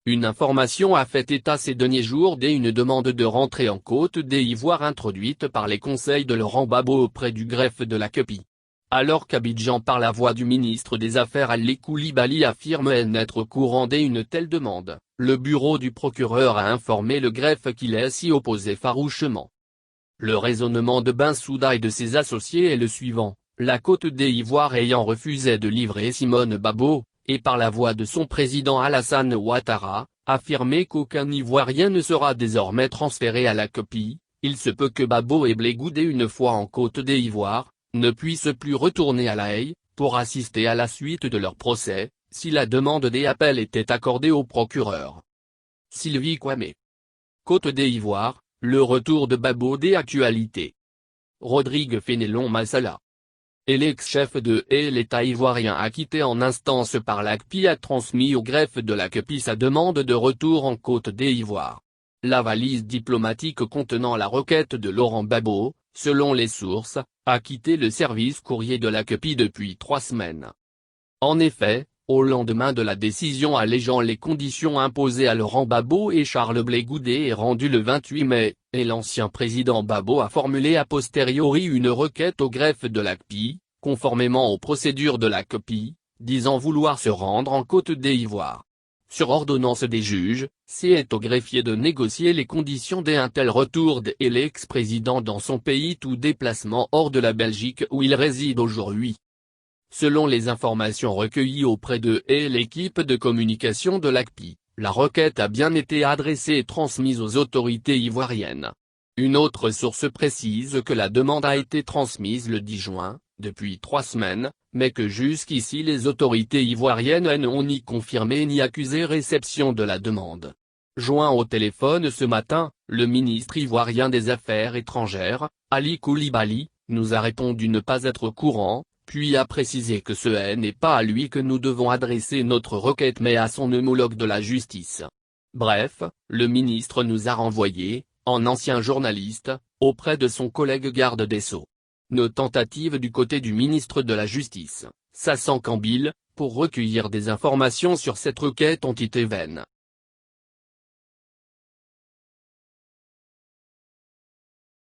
Une information a fait état ces derniers jours d'une demande de rentrée en Côte d'Ivoire introduite par les conseils de Laurent Gbagbo auprès du greffe de la CPI. Alors qu'Abidjan par la voix du ministre des Affaires Ali Coulibaly affirme n'être au courant d'une telle demande, le bureau du procureur a informé le greffe qu'il est s'y opposé farouchement. Le raisonnement de Bensouda et de ses associés est le suivant, la Côte d'Ivoire ayant refusé de livrer Simone Gbagbo, et par la voix de son président Alassane Ouattara, affirmé qu'aucun Ivoirien ne sera désormais transféré à la CPI, il se peut que Gbagbo et Blé Goudé une fois en Côte d'Ivoire, ne puissent plus retourner à La Haye, pour assister à la suite de leur procès, si la demande des appels était accordée au procureur. Sylvie Kwame. Côte d'Ivoire, le retour de Gbagbo d'actualité. Rodrigue Fénelon Massala. Et l'ex-chef de l'État ivoirien acquitté en instance par la CPI a transmis au greffe de la CPI sa demande de retour en Côte d'Ivoire. La valise diplomatique contenant la requête de Laurent Gbagbo, selon les sources, a quitté le service courrier de la CPI depuis 3 semaines. En effet, au lendemain de la décision allégeant les conditions imposées à Laurent Gbagbo et Charles Blé Goudé rendue le 28 mai, et l'ancien président Gbagbo a formulé a posteriori une requête au greffe de la CPI, conformément aux procédures de la CPI, disant vouloir se rendre en Côte d'Ivoire. Sur ordonnance des juges, c'est au greffier de négocier les conditions d'un tel retour et l'ex-président dans son pays tout déplacement hors de la Belgique où il réside aujourd'hui. Selon les informations recueillies auprès de l'équipe de communication de la CPI, la requête a bien été adressée et transmise aux autorités ivoiriennes. Une autre source précise que la demande a été transmise le 10 juin, depuis 3 semaines, mais que jusqu'ici les autorités ivoiriennes n'ont ni confirmé ni accusé réception de la demande. Joint au téléphone ce matin, le ministre ivoirien des Affaires étrangères, Ali Coulibaly, nous a répondu ne pas être au courant, puis a précisé que ce n'est pas à lui que nous devons adresser notre requête mais à son homologue de la justice. Bref, le ministre nous a renvoyés, en ancien journaliste, auprès de son collègue garde des Sceaux. Nos tentatives du côté du ministre de la Justice, Sassane Kambile, pour recueillir des informations sur cette requête ont été vaines.